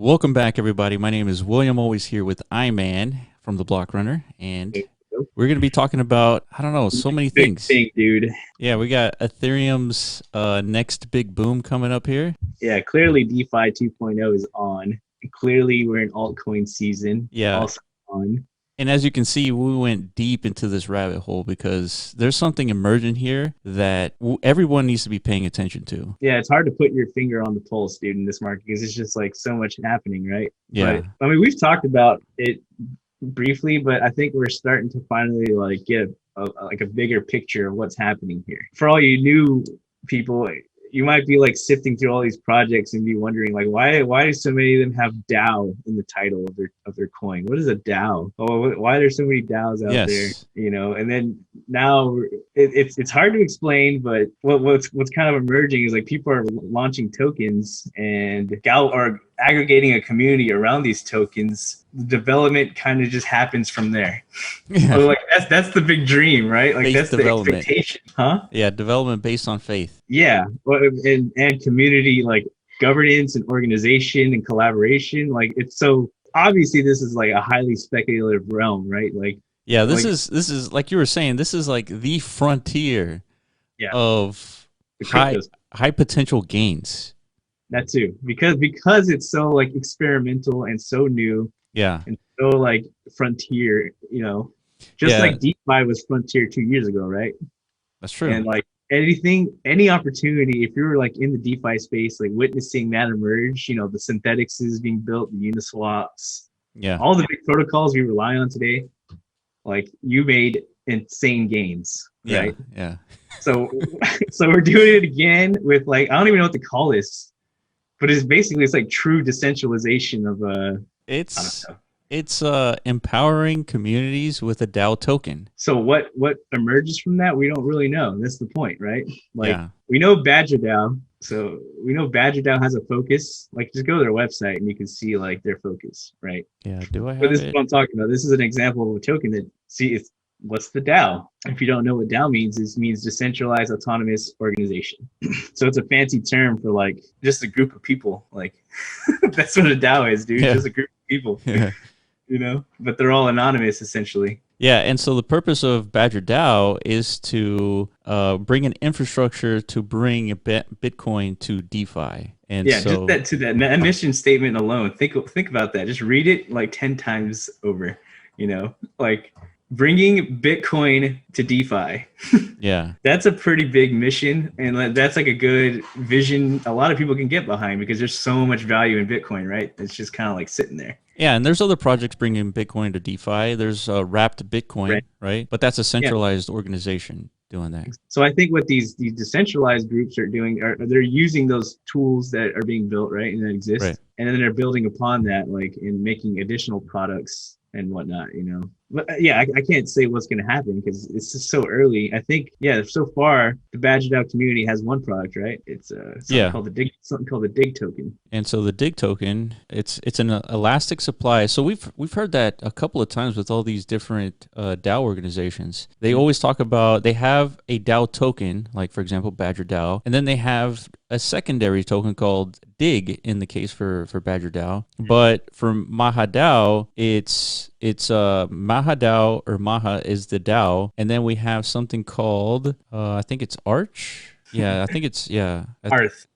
Welcome back, everybody. My name is William, always here with iMan from the Block Runner, and we're going to be talking about, I don't know, so many Big things. thing, dude. Yeah, we got Ethereum's next big boom coming up here. Yeah, clearly DeFi 2.0 is on. Clearly, we're in altcoin season. Yeah, Also on. and as you can see, we went deep into this rabbit hole because there's something emerging here that everyone needs to be paying attention to. Yeah, it's hard to put your finger on the pulse, dude, in this market because it's just like so much happening, right? Yeah. But I mean, we've talked about it briefly, but I think we're starting to finally like get a bigger picture of what's happening here. For all you new people, you might be like sifting through all these projects and be wondering like why do so many of them have DAO in the title of their coin? What is a DAO? Oh, why are there so many DAOs out there? You know, and then now it's hard to explain, but what's kind of emerging is like people are launching tokens and or aggregating a community around these tokens. The development kind of just happens from there. Yeah. So like that's the big dream, right? Like Faith that's the expectation, huh? Yeah, development based on faith. Yeah, and community like governance and organization and collaboration. Like it's so obviously this is like a highly speculative realm, right? Like yeah, this is like you were saying, this is like the frontier of high potential gains. That too, because it's so like experimental and so new. Yeah. And so like frontier, you know, just like DeFi was frontier 2 years ago, right? That's true. And like any opportunity, if you're like in the DeFi space, like witnessing that emerge, you know, the synthetics is being built, the Uniswaps, all the big protocols we rely on today, like you made insane gains, right? Yeah. So we're doing it again with like, I don't even know what to call this, but it's like true decentralization of it's empowering communities with a DAO token. So what emerges from that, we don't really know. That's the point, right? Like we know Badger DAO, so we know Badger DAO has a focus. Like just go to their website and you can see like their focus, right? Yeah. Do I have But this is what I'm talking about. This is an example of a token that it's what's the DAO? If you don't know what DAO means, it means decentralized autonomous organization. So it's a fancy term for like just a group of people. Like that's what a DAO is, dude. Just a group of people. You know, but they're all anonymous essentially. Yeah, and so the purpose of Badger DAO is to bring an infrastructure to bring Bitcoin to DeFi. And so, just that mission statement alone. Think about that. Just read it like 10 times over. You know, like bringing Bitcoin to DeFi. Yeah, that's a pretty big mission, and that's like a good vision a lot of people can get behind because there's so much value in Bitcoin, right? It's just kind of like sitting there. Yeah, and there's other projects bringing Bitcoin to DeFi. There's Wrapped Bitcoin, right? But that's a centralized organization doing that. So I think what these decentralized groups are doing are they're using those tools that are being built, right, and that exist, and then they're building upon that, like in making additional products and whatnot, you know. But yeah, I can't say what's going to happen because it's just so early. I think, so far the Badger DAO community has one product, right? It's something called the Dig token. And so the Dig token, it's an elastic supply. So we've heard that a couple of times with all these different DAO organizations. They always talk about they have a DAO token, like for example Badger DAO, and then they have a secondary token called Dig in the case for Badger DAO. But for Maha DAO, it's Maha DAO, or Maha is the DAO, and then we have something called I think it's Arch. Yeah, I think it's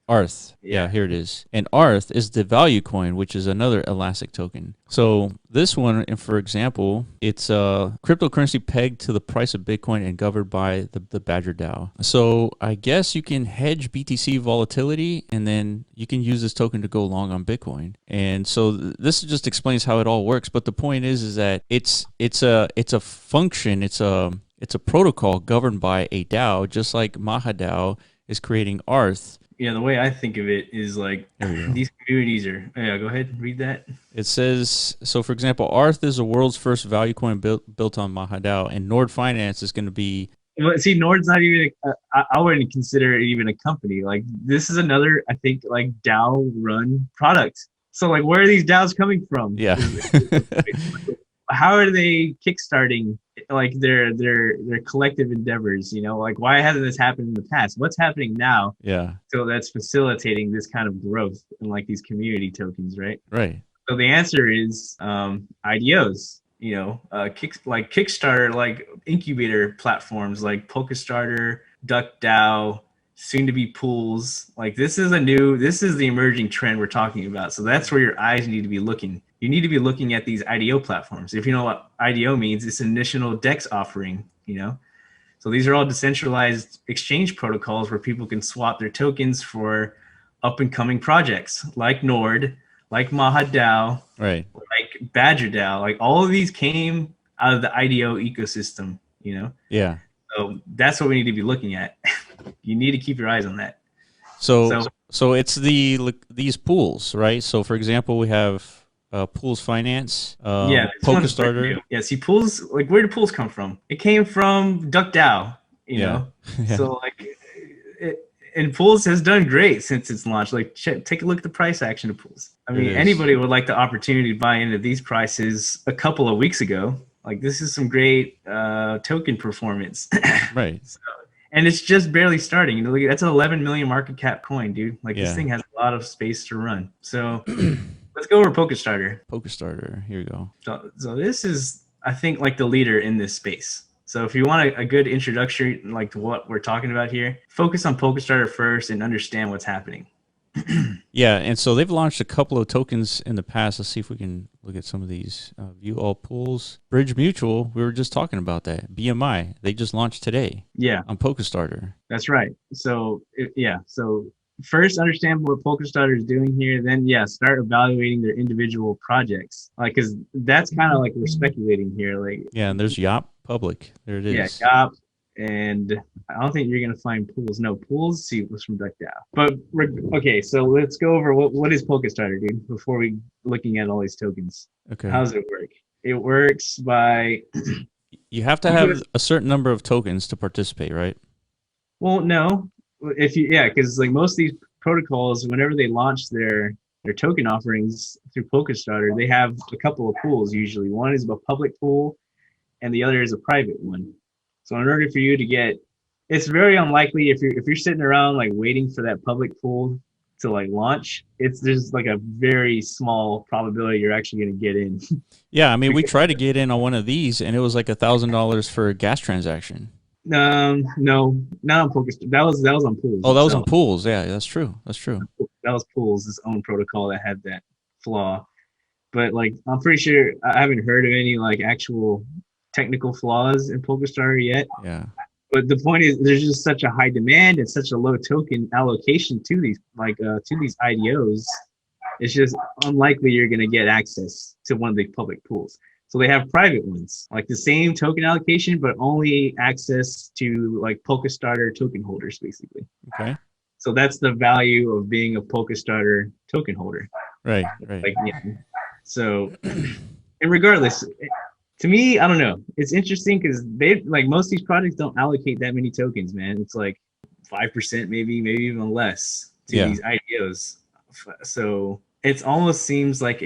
Arth. Yeah, here it is. And Arth is the value coin, which is another elastic token. So this one, for example, it's a cryptocurrency pegged to the price of Bitcoin and governed by the Badger DAO. So I guess you can hedge BTC volatility, and then you can use this token to go long on Bitcoin. And so this just explains how it all works. But the point is that it's a function. It's a protocol governed by a DAO, just like Maha DAO is creating Arth. Yeah, the way I think of it is like these communities are. Yeah, go ahead and read that. It says, so for example, Arth is the world's first value coin built on Maha DAO, and Nord Finance is going to be. Well, see, Nord's not even. I wouldn't consider it even a company. Like this is another, I think, like DAO run product. So like, where are these DAOs coming from? Yeah. How are they kickstarting like their collective endeavors, you know, like why hasn't this happened in the past? What's happening now? Yeah. So that's facilitating this kind of growth in like these community tokens, right? Right. So the answer is IDOs. You know, like Kickstarter, like incubator platforms like Pokestarter, DuckDAO, soon to be pools. Like this is the emerging trend we're talking about. So that's where your eyes need to be looking. You need to be looking at these IDO platforms. If you know what IDO means, it's initial DEX offering. You know, so these are all decentralized exchange protocols where people can swap their tokens for up and coming projects like Nord, like MahaDAO, Right. like Badger DAO. Like all of these came out of the IDO ecosystem, you know? Yeah. So that's what we need to be looking at. You need to keep your eyes on that. So it's these pools, right? So for example, we have Pools Finance, yeah, Pokestarter. Yeah, see, pools, like where do pools come from? It came from DuckDAO, you Yeah. know? Yeah. So like, and pools has done great since its launch. Like, take a look at the price action of pools. I mean, anybody would like the opportunity to buy into these prices a couple of weeks ago. Like, this is some great token performance. Right. So, and it's just barely starting. You know, that's an 11 million market cap coin, dude. Like, Yeah. this thing has a lot of space to run. So let's go over Pokestarter. Pokestarter. Here you go. So this is, I think, like the leader in this space. So if you want a good introduction, like to what we're talking about here, focus on Pokestarter first and understand what's happening. Yeah, and so they've launched a couple of tokens in the past. Let's see if we can look at some of these. View all pools. Bridge Mutual, we were just talking about that. BMI, they just launched today. Yeah, on Pokestarter. That's right. So so first understand what Pokestarter is doing here, then start evaluating their individual projects. Like, because that's kind of like we're speculating here. Like, yeah, and there's Yop Public. There it is. Yeah, Yop. And I don't think you're gonna find pools. No pools. See, it was from DuckDAO. But okay, so let's go over what is Pokestarter, dude. Before we looking at all these tokens. Okay. How does it work? It works by you have to have a certain number of tokens to participate, right? Well, no. If you because like most of these protocols, whenever they launch their token offerings through Pokestarter, they have a couple of pools usually. One is a public pool, and the other is a private one. So in order for you to get, it's very unlikely if you're sitting around like waiting for that public pool to like launch. There's like a very small probability you're actually going to get in. Yeah, I mean, we tried to get in on one of these, and it was like $1,000 for a gas transaction. No, not on Pokestarter. That was on Pools. Oh, that was on Pools. Yeah, that's true. That was Pools' own protocol that had that flaw. But like, I'm pretty sure I haven't heard of any like actual technical flaws in Pokestarter yet. Yeah. But the point is, there's just such a high demand and such a low token allocation to these IDOs. It's just unlikely you're going to get access to one of the public pools. So they have private ones, like the same token allocation, but only access to like Pokestarter token holders, basically. Okay. So that's the value of being a Pokestarter token holder. Right. Like, yeah. So, and regardless, to me, I don't know. It's interesting because most of these projects don't allocate that many tokens, man. It's like 5%, maybe even less to these IDOs. So it almost seems like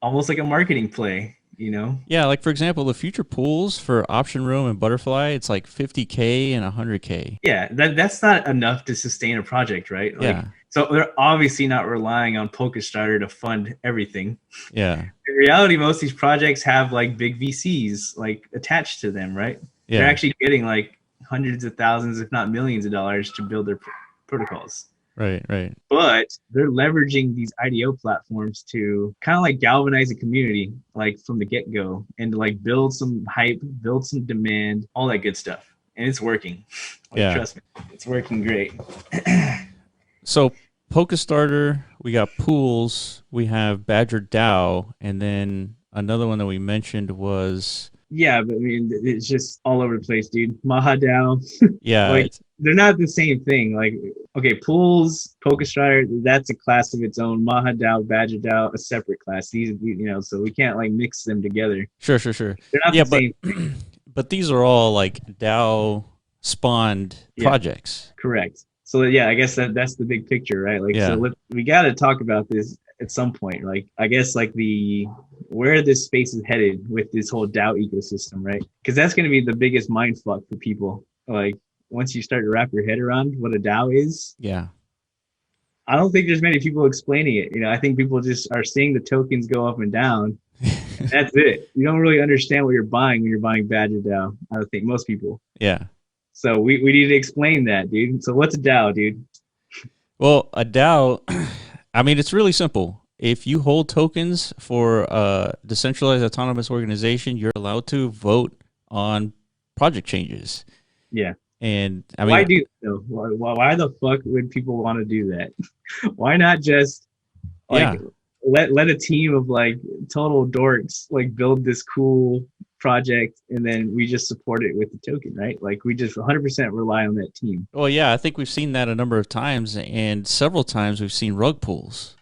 almost like a marketing play, you know? Yeah, like for example, the future pools for Option Room and Butterfly, it's like 50K and 100K. Yeah, that's not enough to sustain a project, right? Like, yeah. So they're obviously not relying on Pokestarter to fund everything. Yeah. In reality, most of these projects have like big VCs like attached to them, right? Yeah. They're actually getting like hundreds of thousands, if not millions of dollars to build their protocols. Right. But they're leveraging these IDO platforms to kind of like galvanize a community, like from the get-go, and to like build some hype, build some demand, all that good stuff. And it's working. Like, trust me, it's working great. So Pokestarter, we got pools, we have Badger DAO, and then another one that we mentioned was... Yeah, but I mean, it's just all over the place, dude. MahaDAO. Yeah. Like, they're not the same thing. Like, okay, pools, Pokestarter, that's a class of its own. MahaDAO, Badger DAO, a separate class. These, so we can't like mix them together. Sure. They're not the same thing. But these are all like DAO spawned projects. Correct. So I guess that's the big picture, right? Like, so we got to talk about this at some point. Like, I guess like the where this space is headed with this whole DAO ecosystem, right? Because that's going to be the biggest mind fuck for people. Like once you start to wrap your head around what a DAO is, Yeah. I don't think there's many people explaining it. You know, I think people just are seeing the tokens go up and down. That's it. You don't really understand what you're buying when you're buying Badger DAO. I don't think most people. Yeah. So we need to explain that, dude. So what's a DAO, dude? Well, a DAO, I mean, it's really simple. If you hold tokens for a decentralized autonomous organization, you're allowed to vote on project changes. Yeah. And I mean, why do though? Why the fuck would people want to do that? Why not just like let a team of like total dorks like build this cool project and then we just support it with the token, right? Like we just 100% rely on that team. Well, yeah, I think we've seen that a number of times, and several times we've seen rug pulls.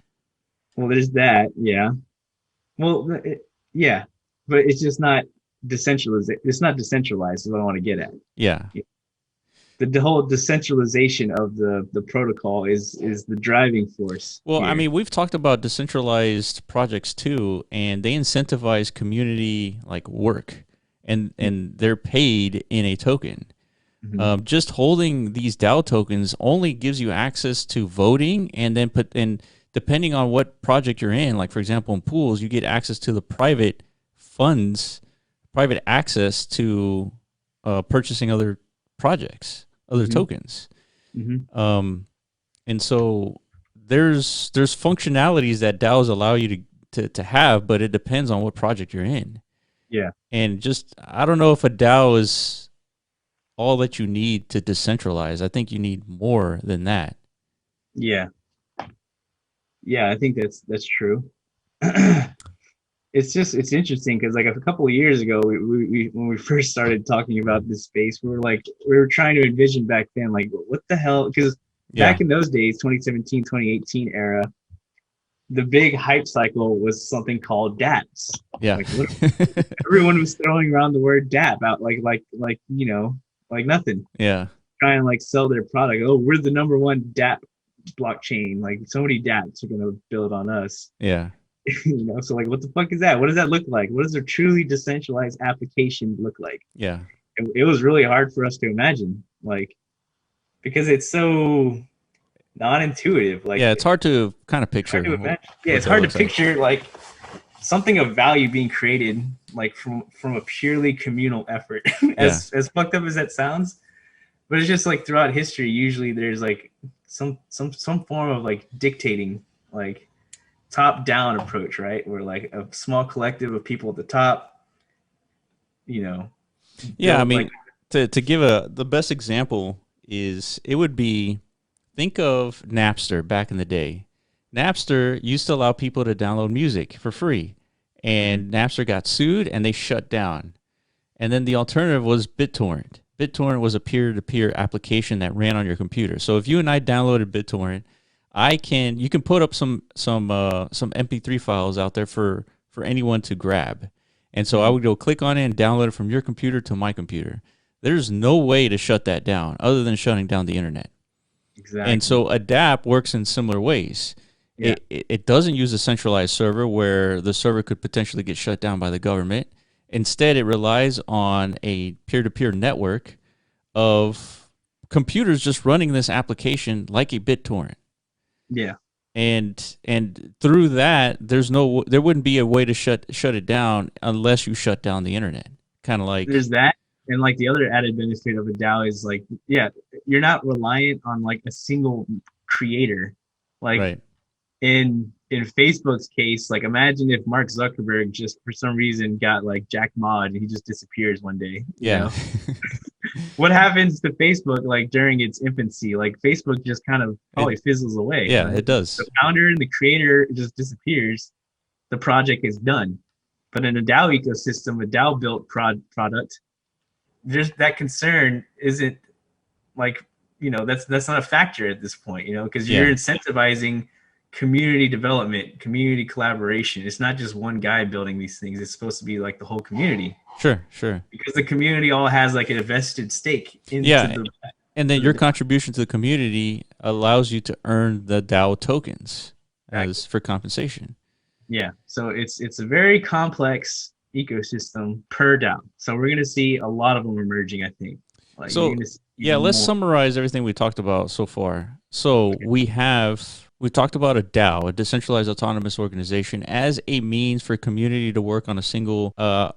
Well, there's that, yeah. Well, yeah, but it's just not decentralized. It's not decentralized. Is what I want to get at. Yeah. The whole decentralization of the protocol is the driving force. Well, here. I mean, we've talked about decentralized projects too, and they incentivize community like work, and they're paid in a token. Mm-hmm. Just holding these DAO tokens only gives you access to voting, and then depending on what project you're in, like for example in pools, you get access to the private funds, private access to purchasing other projects, other Mm-hmm. tokens. Mm-hmm. And so there's functionalities that DAOs allow you to have, but it depends on what project you're in. Yeah. And just, I don't know if a DAO is all that you need to decentralize. I think you need more than that. Yeah. Yeah, I think that's true. It's interesting because like a couple of years ago, we when we first started talking about this space, we were trying to envision back then, like what the hell? Because back in those days, 2017, 2018 era, the big hype cycle was something called dApps. Yeah. Like everyone was throwing around the word dApp out like you know, like nothing. Yeah. Trying to like sell their product. Oh, we're the number one dApp blockchain. Like so many dApps are gonna build on us. Yeah. You know, so like what the fuck is that? What does that look like? What does a truly decentralized application look like? Yeah. It was really hard for us to imagine, like, because it's so non-intuitive. Like, yeah, it's hard to kind of picture. It's hard to picture like something of value being created, like from a purely communal effort. As fucked up as that sounds, but it's just like throughout history, usually there's like some form of like dictating, like top-down approach, right? Where like a small collective of people at the top, you know. Yeah, I mean, like, to give the best example is it would be, think of Napster back in the day. Napster used to allow people to download music for free, and Napster got sued and they shut down. And then the alternative was BitTorrent. BitTorrent was a peer-to-peer application that ran on your computer. So if you and I downloaded BitTorrent, you can put up some MP3 files out there for anyone to grab. And so I would go click on it and download it from your computer to my computer. There's no way to shut that down other than shutting down the internet. Exactly. And so a dApp works in similar ways. Yeah. It doesn't use a centralized server where the server could potentially get shut down by the government. Instead, it relies on a peer-to-peer network of computers just running this application like a BitTorrent. Yeah. And through that, there wouldn't be a way to shut it down unless you shut down the internet. Kind of like there's that, and like the other added benefit of a DAO is like, yeah, you're not reliant on like a single creator. Like right. in Facebook's case, like imagine if Mark Zuckerberg just for some reason got like Jack Ma and he just disappears one day. Yeah. You know? What happens to Facebook like during its infancy? Like Facebook just kind of probably fizzles away. Yeah, right? It does. The founder and the creator just disappears. The project is done. But in a DAO ecosystem, a DAO built product, there's that concern isn't like, you know, that's not a factor at this point, you know, because you're incentivizing community development, community collaboration. It's not just one guy building these things. It's supposed to be like the whole community. Sure. Because the community all has like a vested stake into and then your contribution to the community allows you to earn the DAO tokens as for compensation. Yeah. So it's a very complex ecosystem per DAO. So we're gonna see a lot of them emerging, I think. Like you're So gonna see yeah, even let's more. summarize everything we talked about so far. So we talked about a DAO, a decentralized autonomous organization, as a means for community to work on a single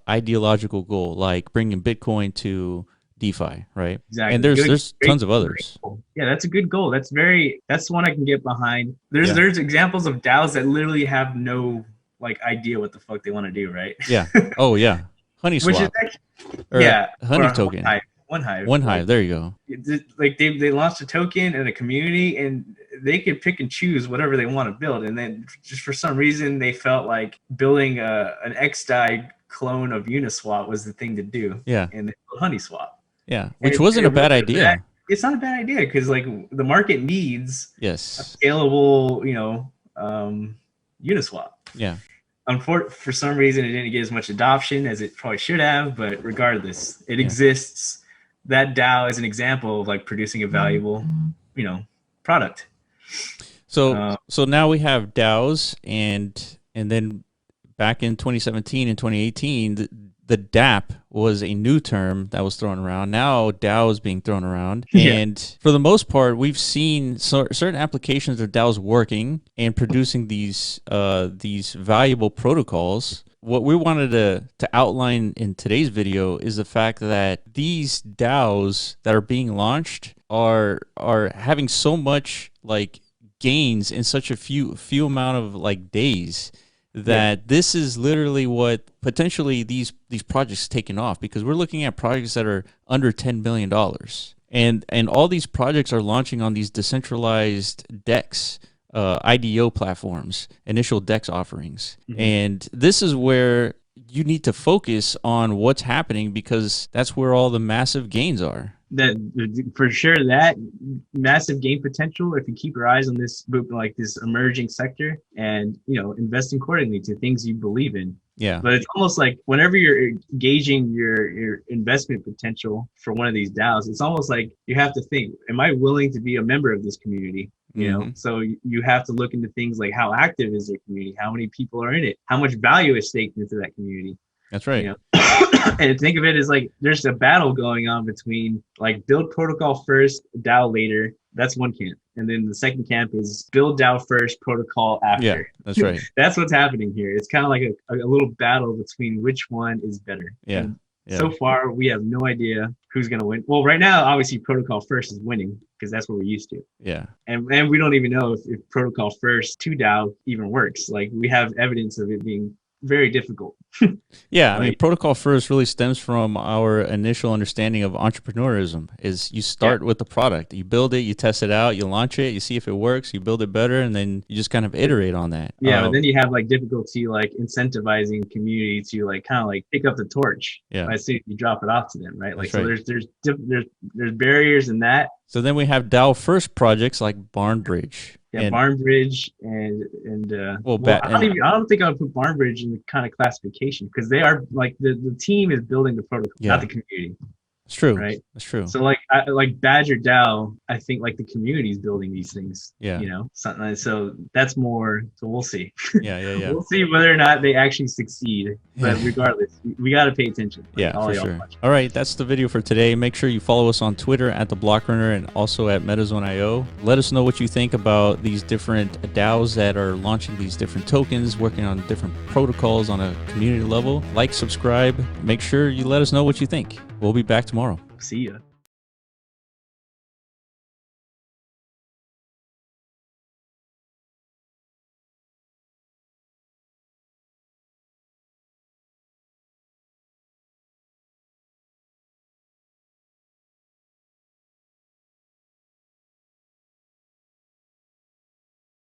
ideological goal, like bringing Bitcoin to DeFi, right? And Exactly. there's tons of Great others. goal. Yeah, that's a good goal. That's one I can get behind. Yeah, There's examples of DAOs that literally have no like idea what the fuck they want to do, right? yeah. Oh yeah, Honey Which is Swap actually, or yeah, or Honey Token, One Hive, One like Hive. There you go. like they launched a token and a community, and they could pick and choose whatever they want to build, and then just for some reason they felt like building an XDAI clone of Uniswap was the thing to do, Yeah, and they built Honey Swap. yeah. And Which wasn't a bad idea. it's not a bad idea because like the market needs a Yes. scalable, Uniswap. Yeah. For some reason, it didn't get as much adoption as it probably should have, but regardless, it Yeah. exists. That DAO is an example of like producing a valuable, product. So so now we have DAOs, and then back in 2017 and 2018, the DApp was a new term that was thrown around. Now DAO is being thrown around, and for the most part, we've seen certain applications of DAOs working and producing these valuable protocols. What we wanted to outline in today's video is the fact that these DAOs that are being launched are having so much like gains in such a few amount of like days that this is literally what potentially these projects taking off, because we're looking at projects that are under $10 million, and all these projects are launching on these decentralized DEX, IDO platforms, initial DEX offerings. And this is where you need to focus on what's happening, because that's where all the massive gains are. That for sure, that massive gain potential, if you keep your eyes on this like this emerging sector and invest accordingly to things you believe in. Yeah. But it's almost like whenever you're gauging your investment potential for one of these DAOs, it's almost like you have to think, am I willing to be a member of this community? So you have to look into things like how active is their community, how many people are in it, how much value is staked into that community. That's right. And think of it as like there's a battle going on between like build protocol first, DAO later. That's one camp. And then the second camp is build DAO first, protocol after. Yeah, that's right. That's what's happening here. It's kind of like a little battle between which one is better. Yeah. So far, we have no idea who's going to win. Well, right now, obviously, protocol first is winning because that's what we're used to. Yeah. And we don't even know if protocol first to DAO even works. Like we have evidence of it being very difficult. Yeah, I mean, protocol first really stems from our initial understanding of entrepreneurism. Is you start with the product, you build it, you test it out, you launch it, you see if it works, you build it better, and then you just kind of iterate on that. Yeah, but then you have like difficulty like incentivizing community to like kind of like pick up the torch. Yeah, I see if you drop it off to them, right? Like That's so, right. there's barriers in that. So then we have DAO first projects like Barnbridge. Yeah, Barnbridge and I don't think I would put Barnbridge in the kind of classification because they are like the team is building the protocol, not the community. It's true, right? That's true. So like Badger DAO, I think like the community is building these things. Yeah, something. So that's more. So we'll see. Yeah. We'll see whether or not they actually succeed. But regardless, we got to pay attention. Yeah, for sure. All right, that's the video for today. Make sure you follow us on Twitter at the Blockrunner and also at MetaZone.io. Let us know what you think about these different DAOs that are launching these different tokens, working on different protocols on a community level. Like, subscribe. Make sure you let us know what you think. We'll be back tomorrow. See ya.